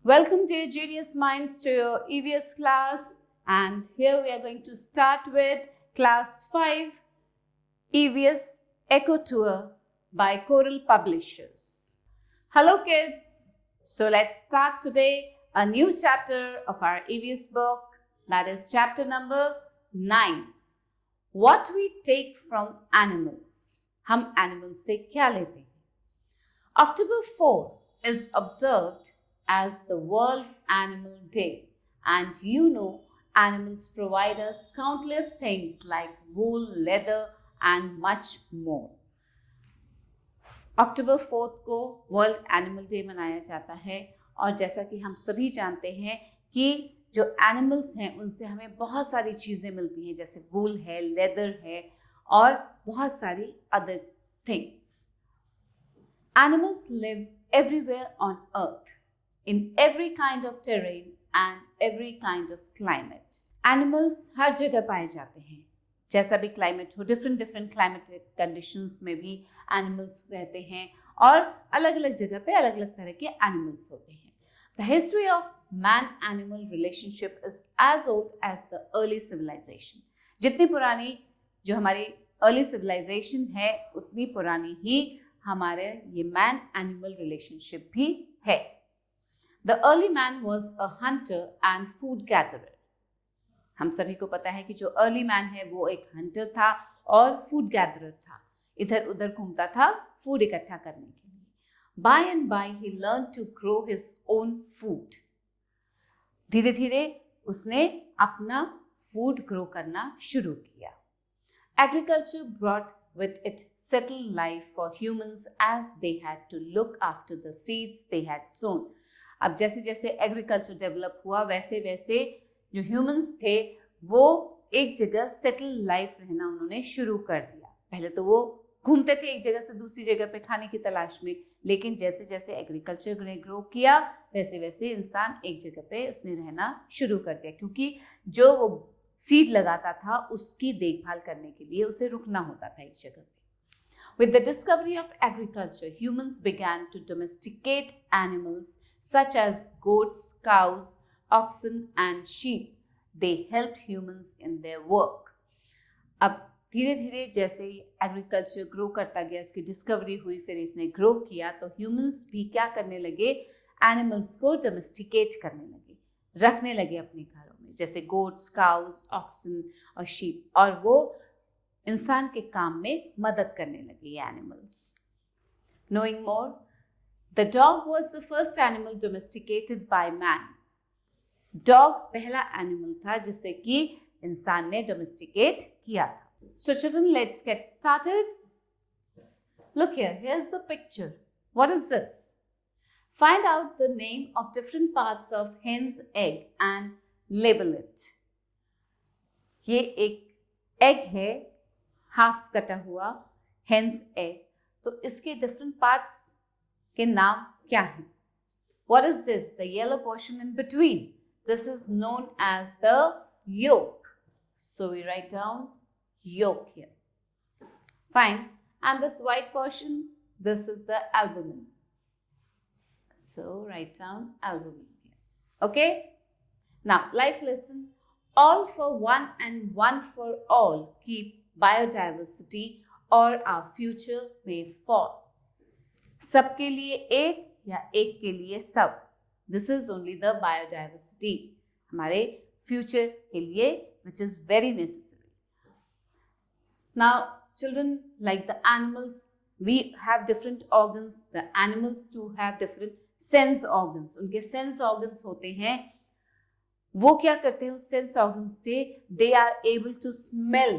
Welcome dear Genius Minds to your EVS class, and here we are going to start with class 5 EVS Echo Tour by Coral Publishers. Hello kids, so let's start today a new chapter of our EVS book, that is chapter number 9. What we take from animals. हम animals से क्या लेते हैं? October 4 is observed as the World Animal Day, and you know animals provide us countless things like wool, leather and much more. October 4 को World Animal Day मनाया जाता है और जैसा कि हम सभी जानते हैं कि जो एनिमल्स हैं उनसे हमें बहुत सारी चीज़ें मिलती हैं, जैसे वूल है, लेदर है और बहुत सारी other things. Animals live everywhere on earth, in every kind of terrain and every kind of climate. Animals हर जगह पाए जाते हैं, जैसा भी क्लाइमेट हो, डिफरेंट क्लाइमेटिक कंडीशंस में भी एनिमल्स रहते हैं और अलग अलग जगह पे अलग अलग तरह के एनिमल्स होते हैं. The history of man-animal relationship is as old as the early civilization. जितनी पुरानी जो हमारी early civilization है उतनी पुरानी ही हमारे ये man-animal relationship भी है. The early man was a hunter and food gatherer. हम सभी को पता है कि जो अर्ली मैन है वो एक हंटर था और फूड गैदरर था, इधर उधर घूमता था फूड इकट्ठा करने के लिए. By and by he learned to grow his own food. धीरे धीरे उसने अपना फूड ग्रो करना शुरू किया. Agriculture brought with it settled life for humans as they had to look after the seeds they had sown. अब जैसे जैसे एग्रीकल्चर डेवलप हुआ वैसे वैसे जो ह्यूमंस थे वो एक जगह सेटल लाइफ रहना उन्होंने शुरू कर दिया. पहले तो वो घूमते थे एक जगह से दूसरी जगह पे खाने की तलाश में, लेकिन जैसे जैसे एग्रीकल्चर ने ग्रो किया वैसे वैसे इंसान एक जगह पे उसने रहना शुरू कर दिया, क्योंकि जो वो सीड लगाता था उसकी देखभाल करने के लिए उसे रुकना होता था एक जगह पे. With the discovery of agriculture, humans began to domesticate animals such as goats, cows, oxen and sheep. They helped humans in their work. अब धीरे धीरे जैसे एग्रीकल्चर ग्रो करता गया, इसकी डिस्कवरी हुई, फिर इसने ग्रो किया, तो ह्यूमंस भी क्या करने लगे, एनिमल्स को डोमेस्टिकेट करने लगे, रखने लगे अपने घरों में, जैसे गोट्स, काउज, ऑक्सन और शीप, और वो इंसान के काम में मदद करने लगे ये animals. Knowing more, the dog was the first animal domesticated by man. Dog पहला एनिमल था जिसे कि इंसान ने डोमेस्टिकेट किया था. So children, let's get started. Look here, here's the picture. What is this? Find out the name of different parts of hen's egg and label it. ये एक एग है, हाफ कटा हुआ हेंस एग, तो इसके different parts के नाम क्या हैं? What is this? The yellow portion in between. This is known as the yolk. So we write down yolk here. Fine. And this white portion, this is the albumin. So write down albumin here. Okay? Now, life lesson. All for one and one for all keep biodiversity or our future may fall. सबके लिए एक या एक के लिए सब. This is only the biodiversity. हमारे future के लिए, which is very necessary. Now, children, like the animals, we have different organs. The animals too have different sense organs. उनके sense organs होते हैं. वो क्या करते हैं उस sense organs से? They are able to smell.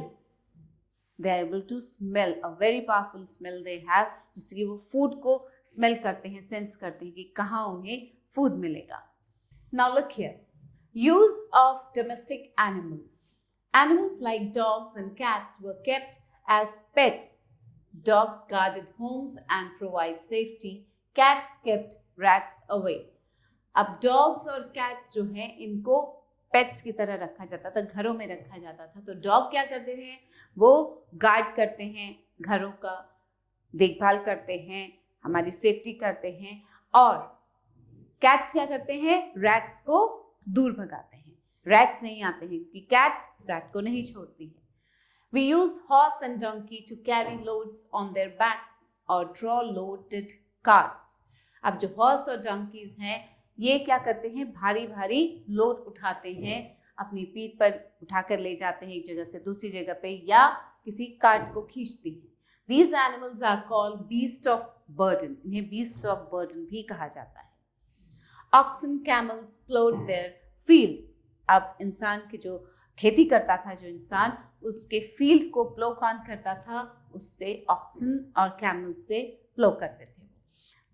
They are able to smell. A very powerful smell they have, जिससे कि वो food को smell करते हैं, sense करते हैं कि कहाँ उन्हें food मिलेगा. Now look here. Use of domestic animals. Animals like dogs and cats were kept as pets. Dogs guarded homes and provide safety. Cats kept rats away. अब डॉग्स और कैट्स जो हैं इनको पेट्स की तरह रखा जाता था, घरों में रखा जाता था. तो डॉग क्या करते हैं, वो गार्ड करते हैं, घरों का देखभाल करते हैं, हमारी सेफ्टी करते हैं, और कैट्स क्या करते हैं? रैट्स को दूर भगाते हैं। रैट्स नहीं आते हैं क्योंकि कैट रैट को नहीं छोड़ती है। We use horse and donkey to carry loads on their backs or draw loaded carts. अब जो हॉर्स और डोंकीज हैं ये क्या करते हैं? भारी भारी लोड उठाते हैं, अपनी पीठ पर उठाकर ले जाते हैं एक जगह से दूसरी जगह पे, या किसी कार्ट को खींचते हैं। These animals are called beasts of burden. इन्हें beasts of burden भी कहा जाता है। Oxen, camels plowed their fields. अब इंसान के जो खेती करता था, जो इंसान उसके फील्ड को प्लो कौन करता था? उससे ऑक्सन और कैमल से प्लो करते थे।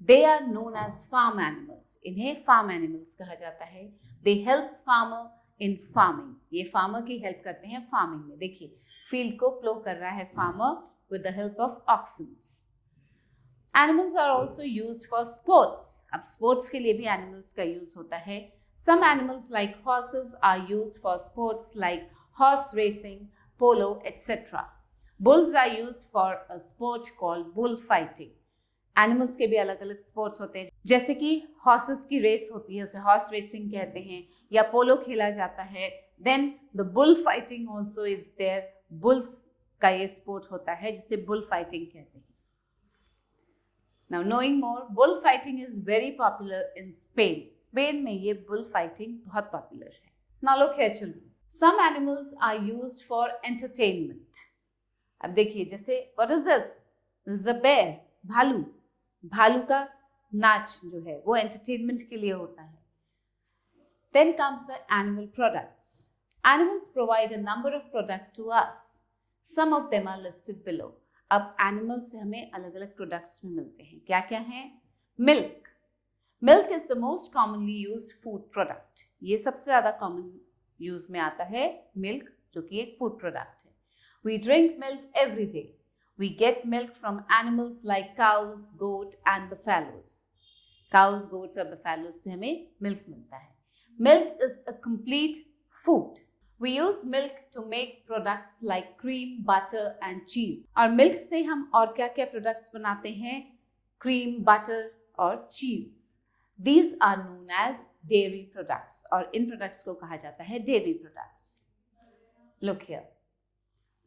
They are known as farm animals. इन्हें फार्म एनिमल्स कहा जाता है। They helps farmer in farming. ये फार्मर की हेल्प करते हैं फार्मिंग में। देखिए फील्ड को प्लो कर रहा है farmer with the help of oxen. Animals are also used for sports. अब स्पोर्ट्स के लिए भी एनिमल्स का यूज होता है। Some animals like horses are used for sports like horse racing, polo, etc. Bulls are used for a sport called bullfighting. Animals के भी अलग अलग स्पोर्ट्स होते हैं, जैसे कि हॉर्सेस की रेस होती है, उसे हॉर्स रेसिंग कहते हैं, या पोलो खेला जाता है। Then the bullfighting also is there. Bulls का ये स्पोर्ट होता है जिसे bullfighting कहते हैं। Now knowing more, bullfighting is very popular in Spain. Spain में ये bullfighting बहुत popular है। Now look here children. Some animals are used for entertainment. अब देखिए जैसे what is this? This is a bear. भालू। भालू का नाच जो है वो entertainment के लिए होता है। Then comes the animal products. Animals provide a number of products to us. Some of them are listed below. अब एनिमल्स से हमें अलग अलग प्रोडक्ट्स भी मिलते हैं। क्या क्या हैं? Milk. Milk is the most commonly used food product. ये सबसे ज़्यादा कॉमन यूज में आता है मिल्क, जो कि एक फूड प्रोडक्ट है। We drink milk every day. We get milk from animals like cows, goat and buffaloes. Cows, goats और बफेलोज से हमें मिल्क मिलता है। Milk is a complete food. We use milk to make products like cream, butter and cheese. और milk से हम और क्या क्या प्रोडक्ट्स बनाते हैं? क्रीम, बटर और चीज। These are known as dairy products. और इन प्रोडक्ट्स को कहा जाता है dairy products. Look here.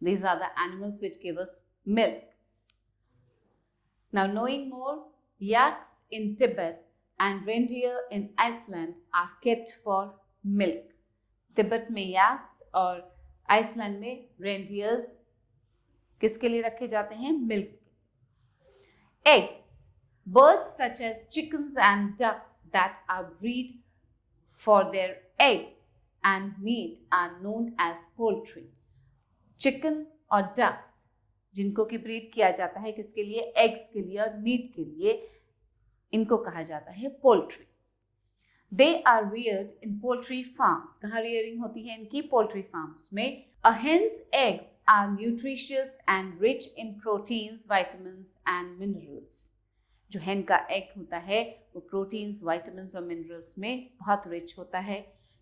These are the animals which give us milk. Now knowing more, yaks in Tibet and reindeer in Iceland are kept for milk. Tibet में याक्स और Iceland में reindeers किसके लिए रखे जाते हैं? Milk. Eggs. Birds such as chickens and ducks that are breed for their eggs and meat are known as poultry. Chicken और ducks जिनको की ब्रीड किया जाता है किसके लिए? एग्स के लिए और मीट के लिए, इनको कहा जाता है poultry. They are reared in poultry farms. कहाँ rearing होती है इनकी? Poultry farms में। A hen's eggs are nutritious and rich in proteins, vitamins and minerals. जो hen का egg होता है वो proteins, vitamins और minerals में बहुत rich होता है।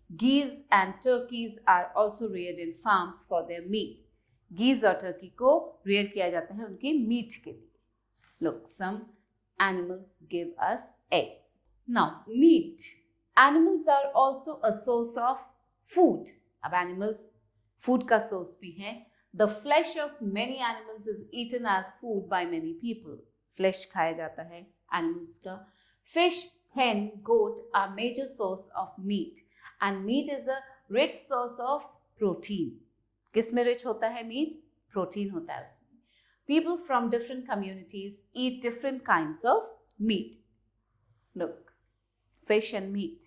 Geese and turkeys are also reared in farms for their meat. Geese और turkey को rear किया जाता है उनके meat के लिए। Look, some animals give us eggs. Now, meat. Animals are also a source of food. अब animals food का source भी हैं। The flesh of many animals is eaten as food by many people. Flesh खाया जाता है animals का। Fish, hen, goat are major source of meat, and meat is a rich source of protein. किस में rich होता है meat? Protein होता है उसमें। People from different communities eat different kinds of meat. Look. Fish and meat.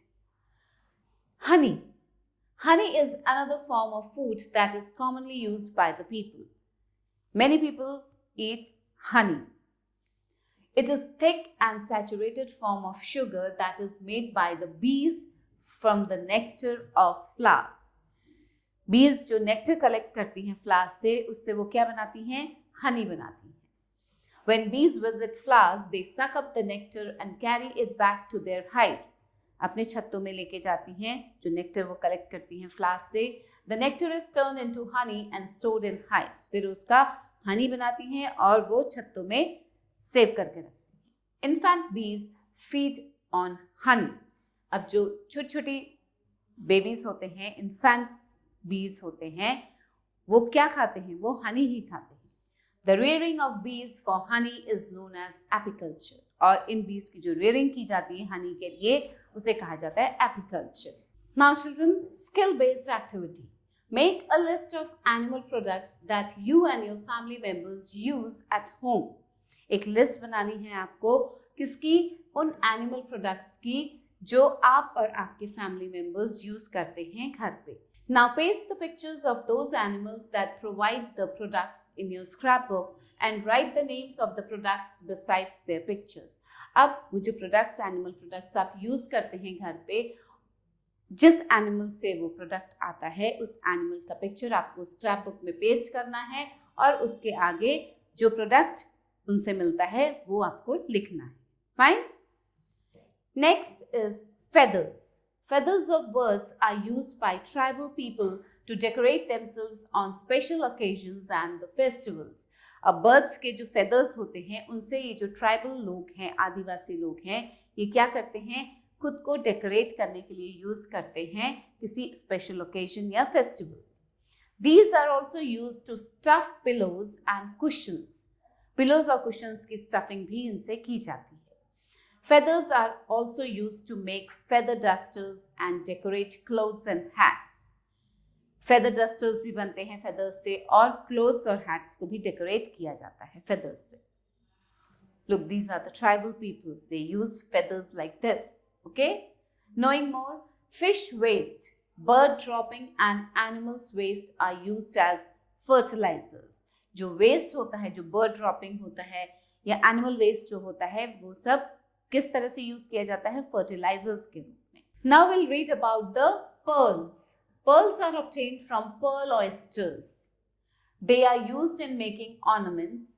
Honey. Honey is another form of food that is commonly used by the people. Many people eat honey. It is thick and saturated form of sugar that is made by the bees from the nectar of flowers. Bees जो nectar collect करती हैं flowers से, उससे वो क्या बनाती हैं? Honey बनाती हैं। When bees visit flowers, they suck up the nectar and carry it back to their hives. अपने छत्तों में लेके जाती हैं जो नेक्टर वो कलेक्ट करती हैं फ्लावर्स से। The nectar is turned into honey and stored in hives. फिर उसका हनी बनाती हैं और वो छत्तों में सेव करके रखती हैं। In fact, bees feed on honey. अब जो छोटी छोटी बेबीज होते हैं, इन्फेंट्स बीज होते हैं, वो क्या खाते हैं? वो हनी ही खाते हैं। The rearing of bees for honey is known as apiculture. और इन बीज की जो rearing की जाती है हनी के लिए, उसे कहा जाता है apiculture. Now children, skill-based activity. Make a list of animal products that you and your family members use at home. एक लिस्ट बनानी है आपको किसकी? उन एनिमल प्रोडक्ट्स की जो आप और आपके फैमिली मेंबर्स यूज करते हैं घर पे. Now paste the pictures of those animals that provide the products in your scrapbook and write the names of the products besides their pictures. अब वो जो प्रोडक्ट्स, एनिमल प्रोडक्ट्स आप यूज करते हैं घर पे, जिस एनिमल से वो प्रोडक्ट आता है उस एनिमल का पिक्चर आपको स्क्रैप बुक में पेस्ट करना है और उसके आगे जो प्रोडक्ट उनसे मिलता है वो आपको लिखना है. Fine. Next is feathers. Feathers of birds are used by tribal people to decorate themselves on special occasions and the festivals. अब birds के जो feathers होते हैं उनसे ये जो tribal लोग हैं, आदिवासी लोग हैं, ये क्या करते हैं? खुद को डेकोरेट करने के लिए यूज करते हैं किसी स्पेशल ओकेजन या festival. These are also used to stuff pillows and cushions. Pillows और कुशंस की स्टफिंग भी इनसे की जाती है. Feathers are also used to make feather dusters and decorate clothes and hats. Feather dusters भी बनते हैं feathers से और clothes और hats को भी decorate किया जाता है feathers से. Look, these are the tribal people. They use feathers like this. Okay? Knowing more, fish waste, bird dropping and animals waste are used as fertilizers. जो waste होता है, जो bird dropping होता है या animal waste जो होता है, वो सब किस तरह से यूज किया जाता है? फर्टिलाइजर्स के रूप में. Now will read about the pearls. Pearls are obtained from pearl oysters. They are used in making ornaments.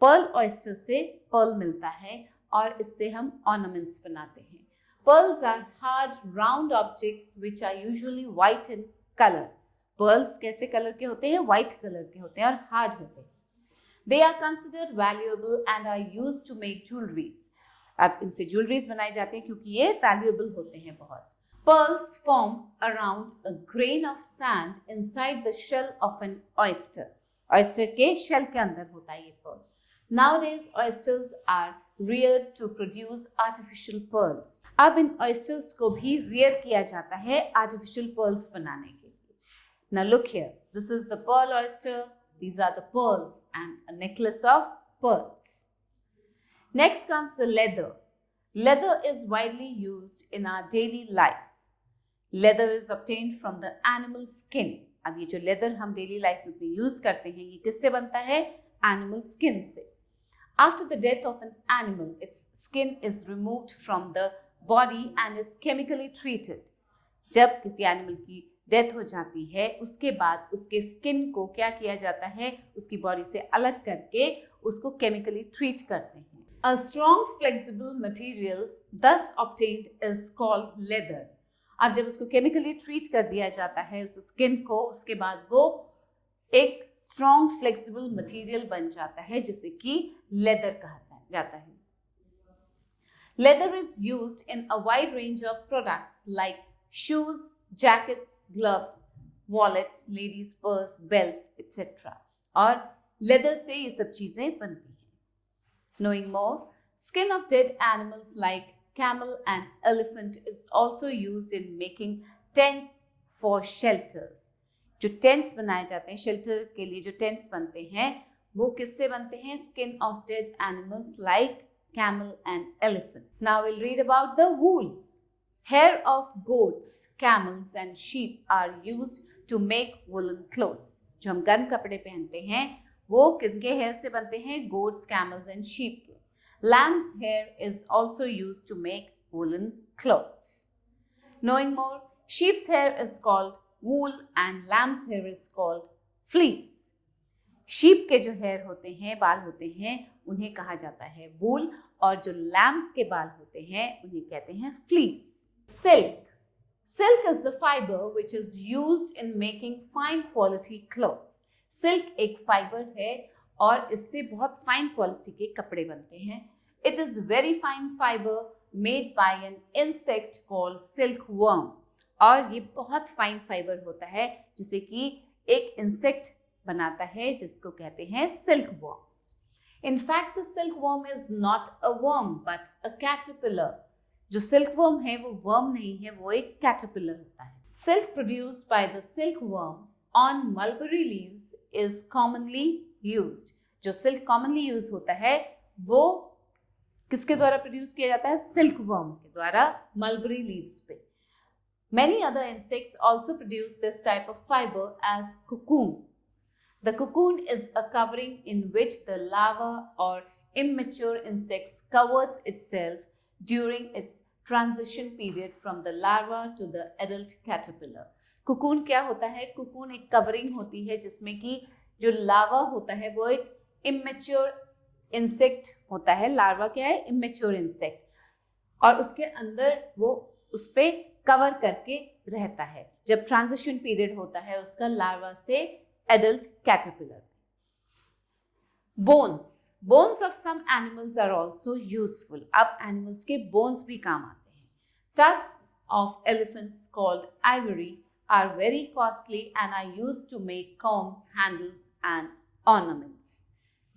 Pearl oyster से पर्ल मिलता है और इससे हम ऑर्नामेंट्स बनाते हैं. Pearls are hard round objects which are usually white in colour. Pearls कैसे colour के होते हैं? व्हाइट कलर के होते हैं और हार्ड होते हैं. They are considered valuable and are used to make jewelleries. अब इनसे ज्वेलरीज बनाए जाते हैं क्योंकि ये वैल्यूएबल होते हैं बहुत. Pearls form around a grain of sand inside the shell of an oyster. Oyster के shell के अंदर होता है ये pearl. Nowadays oysters are reared to produce artificial pearls. अब इन oysters को भी rear किया जाता है artificial pearls बनाने के लिए. Now look here. This is the pearl oyster. These are the pearls and a necklace of pearls. Next comes the leather. Leather is widely used in our daily life. Leather is obtained from the animal skin. अब ये जो leather हम daily life में use करते हैं, ये किससे बनता है? Animal skin से. After the death of an animal, its skin is removed from the body and is chemically treated. जब किसी animal की डेथ हो जाती है, उसके बाद उसके स्किन को क्या किया जाता है? उसकी बॉडी से अलग करके उसको केमिकली ट्रीट करते हैं. A strong flexible material thus obtained is called leather. अब जब उसको केमिकली ट्रीट कर दिया जाता है उस स्किन को, उसके बाद वो एक स्ट्रॉन्ग फ्लेक्सिबल मटेरियल बन जाता है जिसे कि लेदर कहा जाता है. Leather is used in a wide range of products like shoes, jackets, gloves, wallets, ladies' purse, belts, etc. और लेदर से ये सब चीजें बनती हैं. Knowing more, skin of dead animals like camel and elephant is also used in making tents for shelters. जो tents बनाए जाते हैं, shelter के लिए जो tents बनते हैं, वो किससे बनते हैं? Skin of dead animals like camel and elephant. Now we'll read about the wool. Hair of goats, camels and sheep are used to make woolen clothes. जो हम गर्म कपड़े पहनते हैं वो किनके हेयर से बनते हैं? गोट्स, कैमल्स एंड शीप के. Lamb's hair is also used to make woolen clothes. Knowing more, sheep's hair is called wool and lamb's hair is called fleece. Sheep के जो हेयर होते हैं, बाल होते हैं, उन्हें कहा जाता है वूल और जो लैम्ब के बाल होते हैं उन्हें कहते हैं fleece. Silk. Silk is the fiber which is used in making fine quality clothes. Silk एक फाइबर है और इससे बहुत फाइन क्वालिटी के कपड़े बनते हैं. It is very fine fibre made by an insect called silkworm. और ये बहुत फाइन फाइबर होता है जिसे कि एक इंसेक्ट बनाता है जिसको कहते हैं silkworm. In fact, the silkworm is not a worm but a caterpillar. जो silkworm है वो worm नहीं है, वो एक caterpillar होता है. Silk produced by the silkworm on mulberry leaves is commonly used. जो silk commonly use होता है वो किसके द्वारा प्रोड्यूस किया जाता है? silkworm के द्वारा mulberry leaves पे. Many other insects also produce this type of fiber as cocoon. The cocoon is a covering in which the larva or immature insects covers itself during its transition period from the larva to the adult caterpillar. cocoon क्या होता है? cocoon एक covering होती है जिसमें कि जो larva होता है वो एक immature insect होता है. larva क्या है? immature insect. और उसके अंदर वो उस पे कवर करके रहता है जब ट्रांजिशन पीरियड होता है उसका लार्वा से adult caterpillar. Bones of some animals are also useful. अब एनिमल्स के बोन्स भी काम आते हैं. Tusk of elephants called ivory are very costly and are used to make combs, handles and ornaments.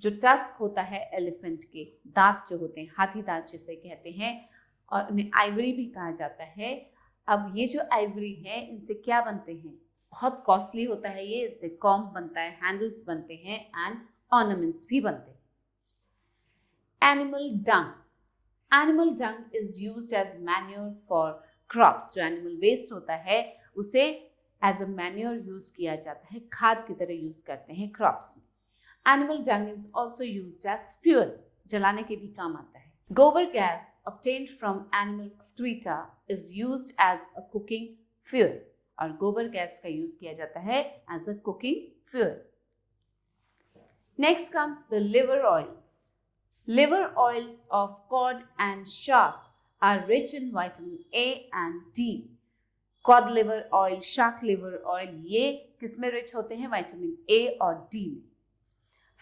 जो टस्क होता है एलिफेंट के, दांत जो होते हैं, हाथी दांत जिसे कहते हैं, और उन्हें आइवरी भी कहा जाता है. अब ये जो आइवरी है इनसे क्या बनते हैं? बहुत कॉस्टली होता है ये. इससे कॉम्ब बनता है, हैंडल्स बनते हैं एंड ऑर्नामेंट्स भी बनते हैं. Animal dung is used as manure for crops. जो एनिमल वेस्ट होता है उसे एज अ मैन्योर यूज किया जाता है, खाद की तरह यूज करते हैं क्रॉप्स में. Animal dung is also used as fuel. जलाने के भी काम आता है. Gobar gas obtained from animal excreta is used as a cooking fuel. और गोबर गैस का यूज किया जाता है as a cooking fuel. Next comes the liver oils. Liver oils of cod and shark are rich in vitamin A and D. Cod liver oil, shark liver oil, ये किसमें rich होते हैं? Vitamin A और D में.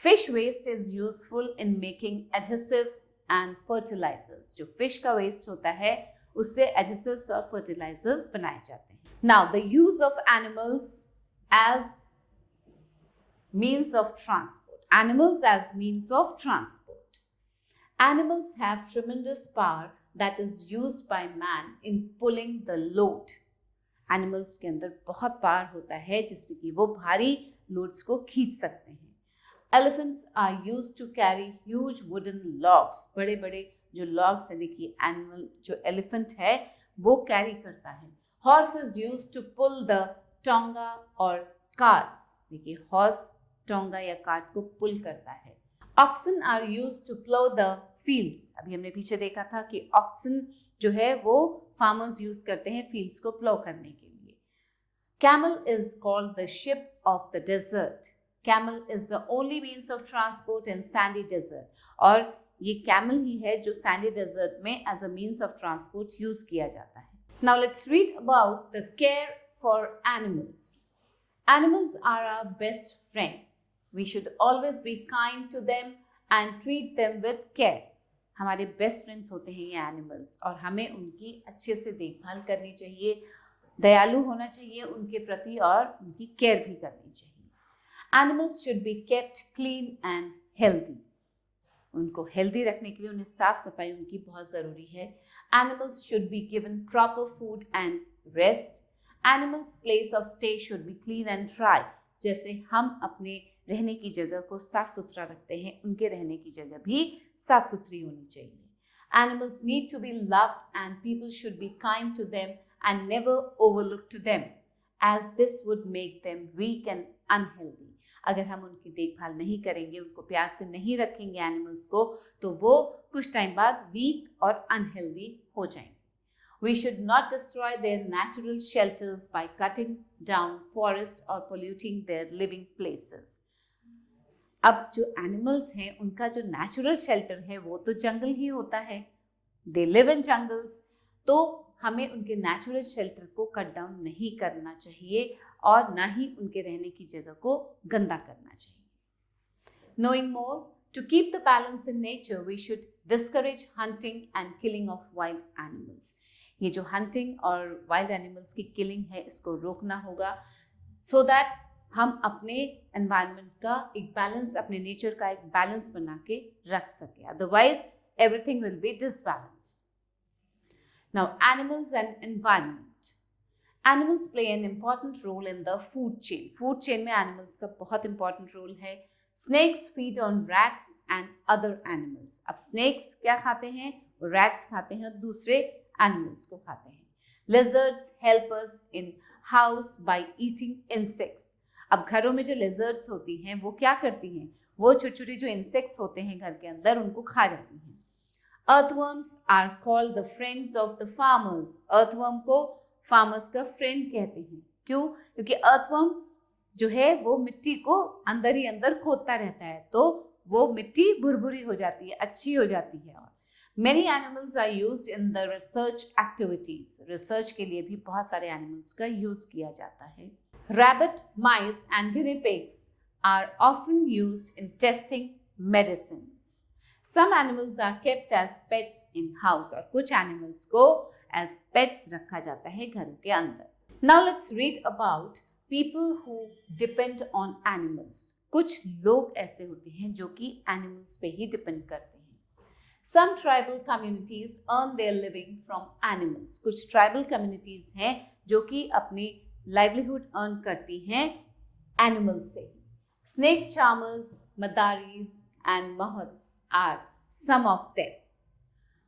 Fish waste is useful in making adhesives and fertilizers. जो fish का waste होता है उससे adhesives और fertilizers बनाए जाते हैं. Now the use of animals as means of transport. Animals as means of transport. Animals have tremendous power that is used by man in pulling the load. Animals के अंदर बहुत पावर होता है जिससे कि वो भारी loads को खींच सकते हैं. Elephants are used to carry huge wooden logs. बड़े बड़े जो logs यानी कि animal जो elephant है वो carry करता है. Horse is used to pull the tonga और carts. देखिए horse tonga या cart को pull करता है. Oxen are used to plow the fields. अभी हमने पीछे देखा था कि oxen जो है वो farmers use करते हैं fields को plow करने के लिए. Camel is called the ship of the desert. Camel is the only means of transport in sandy desert. और ये camel ही है जो sandy desert में as a means of transport use किया जाता है. Now let's read about the care for animals. Animals are our best friends. We should always be kind to them and treat them with care. हमारे best friends होते हैं ये animals और हमें उनकी अच्छे से देखभाल करनी चाहिए, दयालु होना चाहिए उनके प्रति और उनकी care भी करनी चाहिए. Animals should be kept clean and healthy. उनको healthy रखने के लिए उन्हें साफ सफाई उनकी बहुत ज़रूरी है. Animals should be given proper food and rest. Animals' place of stay should be clean and dry. जैसे हम अपने रहने की जगह को साफ सुथरा रखते हैं, उनके रहने की जगह भी साफ सुथरी होनी चाहिए. Animals need to be loved and people should be kind to them and never overlook to them, as this would make them weak and unhealthy. अगर हम उनकी देखभाल नहीं करेंगे, उनको प्यार से नहीं रखेंगे एनिमल्स को, तो वो कुछ टाइम बाद वीक और अनहेल्दी हो जाएंगे. We should not destroy their natural shelters by cutting down forests or polluting their living places. अब जो एनिमल्स हैं उनका जो नेचुरल शेल्टर है वो तो जंगल ही होता है. They live in jungles. तो हमें उनके नेचुरल शेल्टर को कट डाउन नहीं करना चाहिए और ना ही उनके रहने की जगह को गंदा करना चाहिए. Knowing more, To keep the balance in nature, we should discourage hunting and killing of wild animals. ये जो hunting और wild animals की killing है, इसको रोकना होगा, so that हम अपने environment का एक balance, अपने nature का एक balance बना के रख सके. Otherwise, everything will be disbalanced. Now, animals and environment. Animals play an important role in the food chain. Food chain में animals का बहुत important role है. Snakes feed on rats and other animals. अब snakes क्या खाते हैं? Rats खाते हैं और दूसरे animals को खाते हैं. Lizards help us in house by eating insects. अब घरों में जो lizards होती हैं वो क्या करती हैं? वो छोटे-छोटे जो insects होते हैं घर के अंदर उनको खा जाती हैं. Earthworms are called the friends of the farmers. Earthworm को farmers का friend कहते हैं. क्यों? क्योंकि earthworm जो है वो मिट्टी को अंदर ही अंदर खोदता रहता है, तो वो मिट्टी भुरभुरी हो जाती है, अच्छी हो जाती है. और many animals are used in the research activities. Research के लिए भी बहुत सारे एनिमल्स का यूज किया जाता है. Rabbit, mice and guinea pigs are often used in testing medicines. Some animals are kept as pets in house. और कुछ एनिमल्स को as pets रखा जाता है घरों के अंदर. Now let's read about people who depend on animals. कुछ लोग ऐसे होते हैं जो कि animals पे ही depend करते हैं. Some tribal communities earn their living from animals. कुछ tribal communities हैं जो कि अपनी livelihood earn करती हैं animals से. Snake charmers, madaris and mahouts are some of them.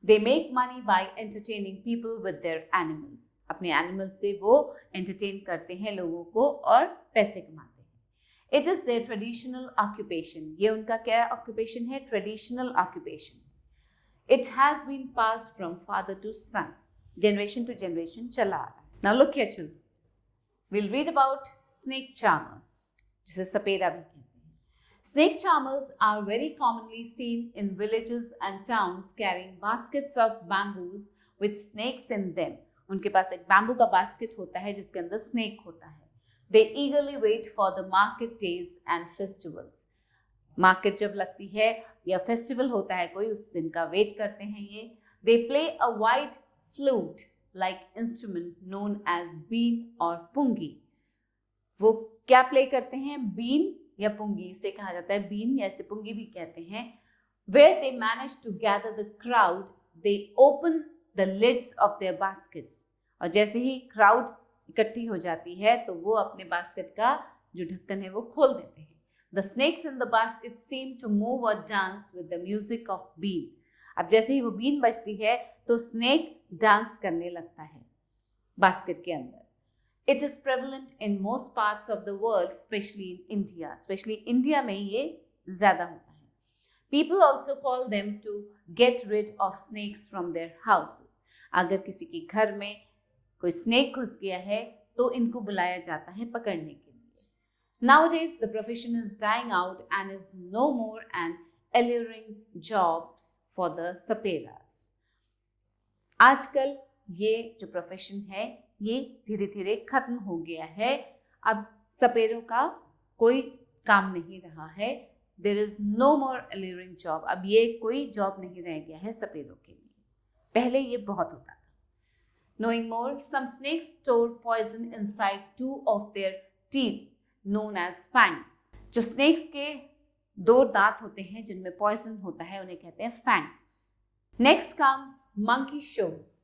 They make money by entertaining people with their animals. अपने animals से वो entertain करते हैं लोगों को और पैसे कमाते हैं. It is their traditional occupation. ये उनका क्या occupation है? Traditional occupation. It has been passed from father to son. Generation to generation चला आ रहा है. Now look here children. We'll read about snake charmer, जिसे सपेरा भी कहते हैं. Snake charmers are very commonly seen in villages and towns carrying baskets of bamboos with snakes in them. उनके पास एक bamboo का बास्केट होता है जिसके अंदर स्नेक होता है. They eagerly wait for the market days and festivals. Market जब लगती है या फेस्टिवल होता है कोई, उस दिन का वेट करते हैं ये. They play a wide flute like instrument known as bean or pungi. वो क्या प्ले करते हैं? बीन या पुंगी, इसे कहा जाता है बीन या इसे पुंगी भी कहते हैं. Where they manage to gather the crowd, they open the lids of their baskets. और जैसे ही क्राउड इकट्ठी हो जाती है तो वो अपने बास्केट का जो ढक्कन है वो खोल देते हैं. The snakes in the basket seem to move or dance with the music of bean. अब जैसे ही वो बीन बजती है तो स्नेक डांस करने लगता है बास्केट के अंदर. It is prevalent in most parts of the world, especially in India. Especially India में ये ज़्यादा होता है. People also call them to get rid of snakes from their houses. अगर किसी के घर में कोई snake घुस गया है तो इनको बुलाया जाता है पकड़ने के लिए. Nowadays, the profession is dying out and is no more an alluring jobs for the saperas. आजकल ये जो प्रोफेशन है ये धीरे धीरे खत्म हो गया है. अब सपेरों का कोई काम नहीं रहा है. There is no more alluring job. अब ये कोई जॉब नहीं रह गया है सपेरों के लिए. पहले ये बहुत होता था. Knowing more, some snakes store poison inside two of their teeth, known as fangs. जो snakes के 2 दांत होते हैं जिनमें poison होता है उन्हें कहते हैं fangs. Next comes monkey shows.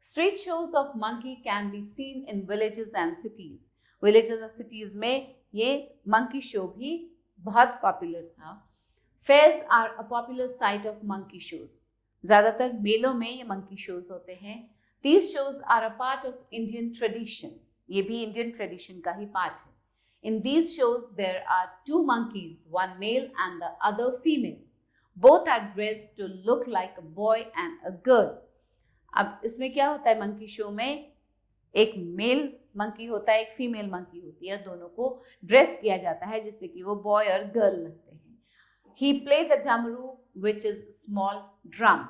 Street shows of monkey can be seen in villages and cities. Villages और cities में ये monkey show भी बहुत popular था. Fairs are a popular site of monkey shows. ज़्यादातर मेलों में ये monkey shows होते हैं. These shows are a part of Indian tradition. ये भी Indian tradition का ही part है. In these shows there are 2 monkeys, one male and the other female. Both are dressed to look like a boy and a girl. अब इसमें क्या होता है monkey show में? एक मेल मंकी होता है, एक फीमेल मंकी होती है. दोनों को ड्रेस किया जाता है जिससे कि वो बॉय और गर्ल लगते हैं. He play the damaru, which is small drum.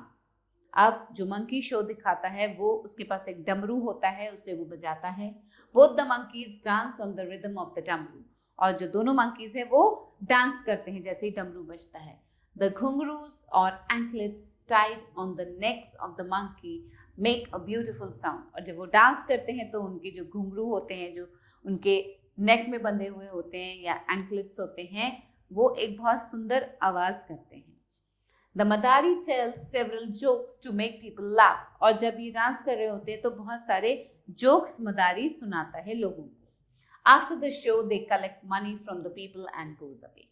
अब जो मंकी शो दिखाता है वो उसके पास एक डमरू होता है, उसे वो बजाता है. Both the monkeys dance on the rhythm of the damaru. और जो दोनों मंकीज हैं वो डांस करते हैं जैसे ही डमरू बजता है. The घुंघरूस or anklets tied on the necks of the monkey make a beautiful sound. और जब वो डांस करते हैं तो उनके जो घुंघरू होते हैं, जो उनके नेक में बंधे हुए होते हैं या एंकलेट्स होते हैं, वो एक बहुत सुंदर आवाज करते हैं. The Madari tells several jokes to make people laugh. और जब ये डांस कर रहे होते हैं तो बहुत सारे जोक्स मदारी सुनाता है लोगों को. After the show they collect money from the people and goes away.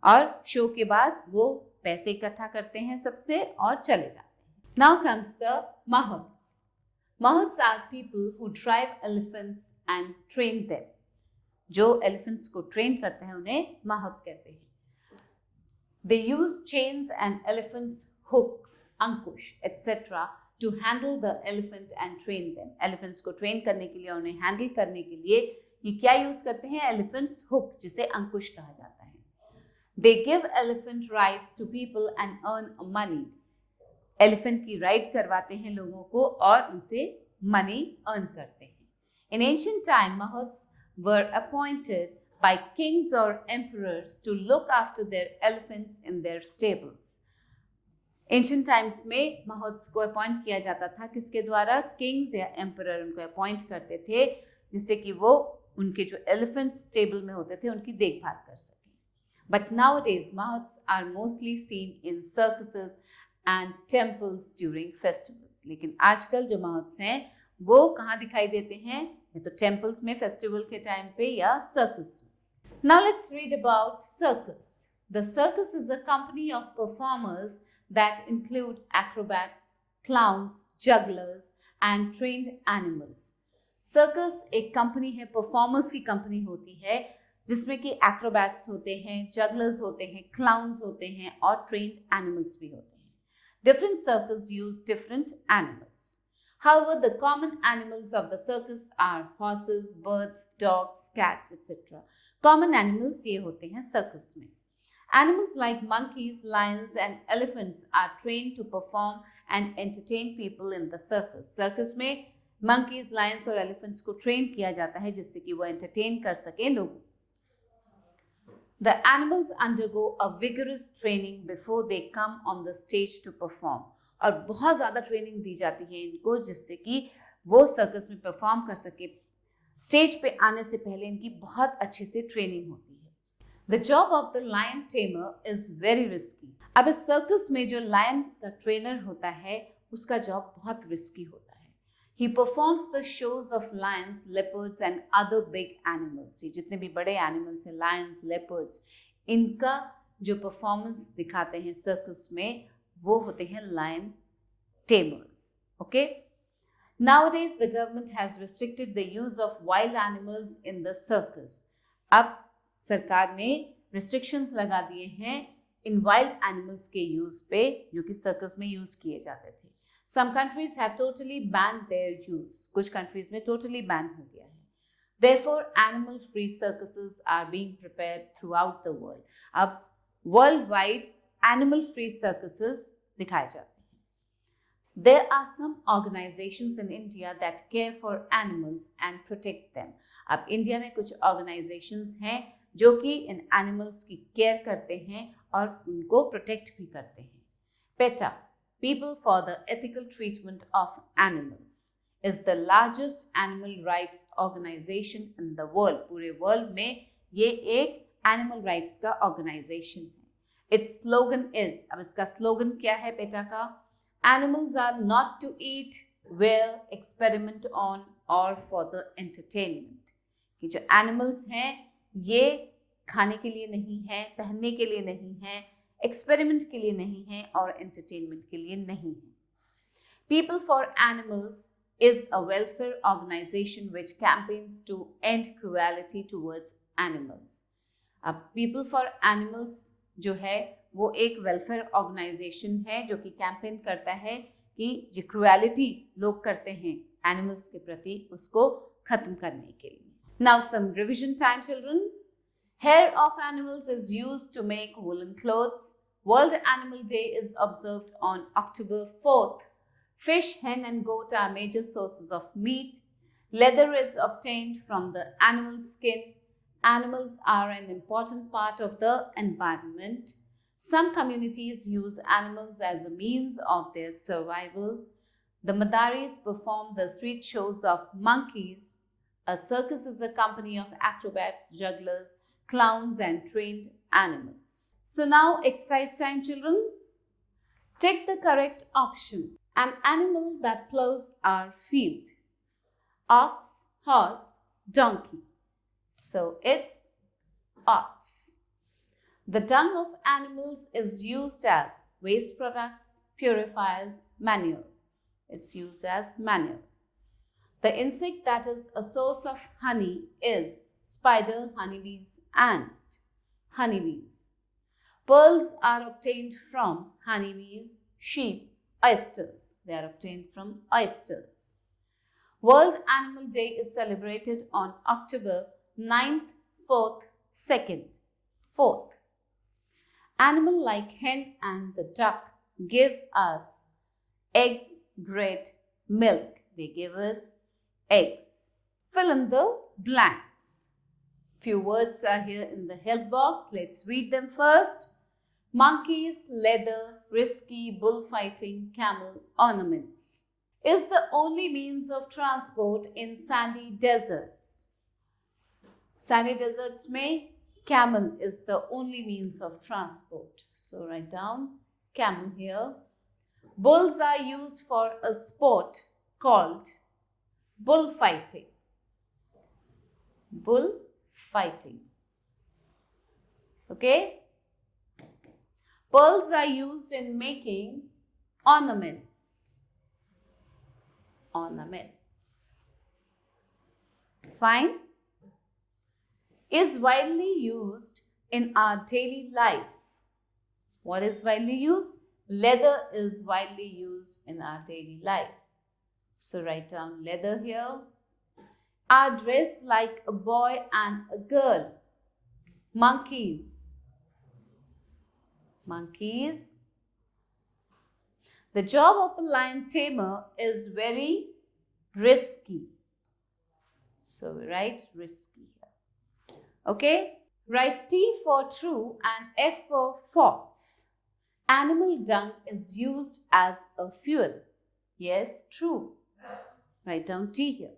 और शो के बाद वो पैसे इकट्ठा करते हैं सबसे और चले जाते हैं. Now comes the Mahots. Mahots are people who drive elephants and train them. जो elephants को train करते हैं उन्हें Mahot कहते हैं. They use chains and elephants' hooks, ankush, etc. to handle the elephant and train them. Elephants को train करने के लिए, उन्हें handle करने के लिए ये क्या use करते हैं? Elephants' hook, जिसे अंकुश कहा जाता है. They give elephant rides to people and earn money. Elephant की ride करवाते हैं लोगों को और उनसे money earn करते हैं. In ancient time, Mahots were appointed by kings or emperors to look after their elephants in their stables. Ancient times में Mahots को अपॉइंट किया जाता था. किसके द्वारा? किंग्स या एम्परर उनको अपॉइंट करते थे जिससे कि वो उनके जो elephants स्टेबल में होते थे उनकी देखभाल कर सकें. But nowadays Mahots are mostly seen in circuses and temples during festivals. लेकिन आजकल जो Mahots हैं वो कहाँ दिखाई देते हैं? ये तो टेम्पल्स में फेस्टिवल के टाइम पे या सर्कस में. Now let's read about circus. The circus is a company of performers that include acrobats, clowns, jugglers and trained animals. Circus एक कंपनी है, परफॉर्मर्स की कंपनी होती है जिसमें कि एक्रोबैट्स होते हैं, जगलर्स होते हैं, क्लाउन्स होते हैं और ट्रेन्ड एनिमल्स भी होते हैं. Different circus use different animals. However, the common animals of the circus are horses, birds, dogs, cats, etc. Common animals ये होते हैं circus में. Animals like monkeys, lions and elephants are trained to perform and entertain people in the circus. Circus में monkeys, lions और elephants को train किया जाता है जिससे कि वो entertain कर सके लोगों. The animals undergo a vigorous training before they come on the stage to perform. और बहुत ज़्यादा ट्रेनिंग दी जाती है इनको जिससे कि वो सर्कस में परफॉर्म कर सके. स्टेज पे आने से पहले इनकी बहुत अच्छे से ट्रेनिंग होती है. The job of the lion tamer is very risky. अब इस सर्कस में जो लायंस का ट्रेनर होता है उसका जॉब बहुत रिस्की होता है. He performs the shows of Lions, leopards and other big animals. ये जितने भी बड़े एनिमल्स हैं, लायंस, लेपर्ड्स, इनका जो परफॉर्मेंस दिखाते हैं सर्कस में वो होते हैं lion tamers. Okay? Nowadays the government has restricted the use of wild animals in the circus. अब सरकार ने restrictions लगा दिए हैं इन wild animals के use पे जो कि circus में use किए जाते थे. Some countries have totally banned their use. कुछ countries में totally ban हो गया है. Therefore, animal-free circuses are being prepared throughout the world. अब worldwide animal free circuses दिखाए जाते हैं. There are some organizations in India that care for animals and protect them. अब इंडिया में कुछ organizations हैं जो कि इन animals की care करते हैं और उनको protect भी करते हैं. PETA, People for the Ethical Treatment of Animals, is the largest animal rights organization in the world. पूरे world में ये एक animal rights का organization है. Its slogan is, अब इसका slogan क्या है पेटा का? Animals are not to eat, wear, experiment on or for the entertainment. कि जो animals हैं ये खाने के लिए नहीं है, पहनने के लिए नहीं है, experiment के लिए नहीं है और entertainment के लिए नहीं है. People for Animals is a welfare organization which campaigns to end cruelty towards animals. अब People for Animals जो है वो एक वेलफेयर ऑर्गेनाइजेशन है जो कि कैंपेन करता है कि जो क्रुएलिटी लोग करते हैं एनिमल्स के प्रति उसको खत्म करने के लिए. Now some revision time children. Hair of animals is used to make woollen clothes. World Animal Day is observed on October 4th. Fish, hen and goat are major sources of meat. Leather is obtained from the animal skin. Animals are an important part of the environment. Some communities use animals as a means of their survival. The Madaris perform the street shows of monkeys. A circus is a company of acrobats, jugglers, clowns, and trained animals. So now exercise time, children. Take the correct option. An animal that plows our field. Ox, horse, donkey. So it's ox. The dung of animals is used as waste products, purifiers, manure. It's used as manure. The insect that is a source of honey is spider, honeybees, and honeybees. Pearls are obtained from honeybees, sheep, oysters. They are obtained from oysters. World Animal Day is celebrated on October 9th, 4th, 2nd, 4th. Animals like hen and the duck give us eggs, bread, milk. They give us eggs. Fill in the blanks. Few words are here in the help box. Let's read them first. Monkeys, leather, risky, bullfighting, camel, ornaments. Is the only means of transport in sandy deserts. Sandy deserts mein camel is the only means of transport. So write down camel here. Bulls are used for a sport called bullfighting. Bullfighting. Okay? Pearls are used in making ornaments. Ornaments. Fine. Is widely used in our daily life. What is widely used? Leather is widely used in our daily life. So write down leather here. Are dressed like a boy and a girl. Monkeys. Monkeys. The job of a lion tamer is very risky. So we write risky here. Okay? Write T for true and F for false. Animal dung is used as a fuel. Yes, true. Write down T here.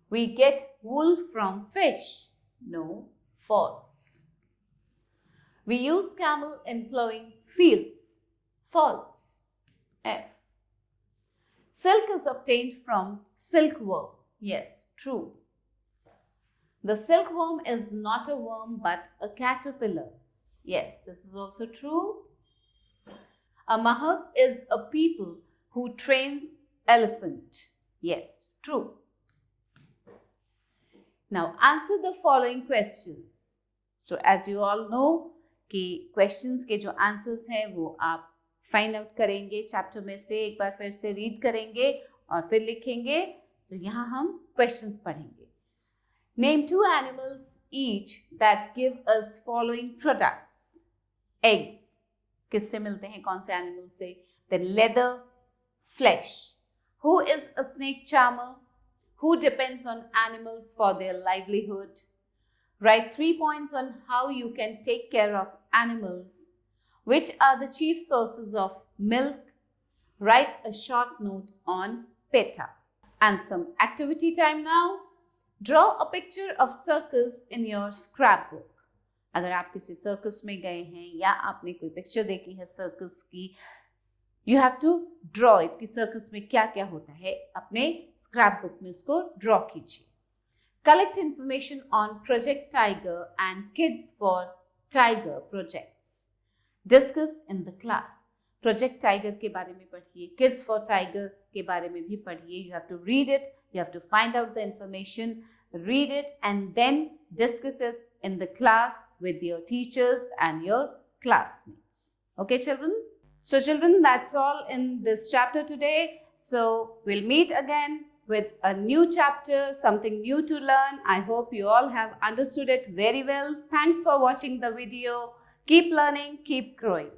We get wool from fish. No, false. We use camel in plowing fields. False. F. Silk is obtained from silkworm. Yes, true. The silkworm is not a worm but a caterpillar. Yes, this is also true. A mahab is a people who trains elephant. Yes, true. Now answer the following questions. So as you all know कि questions के जो answers हैं वो आप find out करेंगे chapter में से एक बार फिर से read करेंगे और फिर लिखेंगे. तो यहाँ हम questions पढ़ेंगे. Name 2 animals each that give us following products. Eggs. किससे मिलते हैं? कौन से animal से? Then leather, flesh. Who is a snake charmer? Who depends on animals for their livelihood? Write 3 points on how you can take care of animals. Which are the chief sources of milk? Write a short note on PETA. And some activity time now. Draw a picture of circus in your scrapbook. अगर आप किसी circus में गए हैं या आपने कोई picture देखी है सर्कस की, you have to draw it कि सर्कस में क्या क्या होता है. अपने स्क्रैप में इसको ड्रॉ कीजिए. Collect information on Project Tiger and Kids for Tiger projects. Discuss in the class. Project Tiger के बारे में पढ़िए, Kids for Tiger के बारे में भी पढ़िए. You have to read it, you have to find out the information, read it and then discuss it in the class with your teachers and your classmates. Okay, children? So children, that's all in this chapter today. So we'll meet again with a new chapter, something new to learn. I hope you all have understood it very well. Thanks for watching the video. Keep learning, keep growing.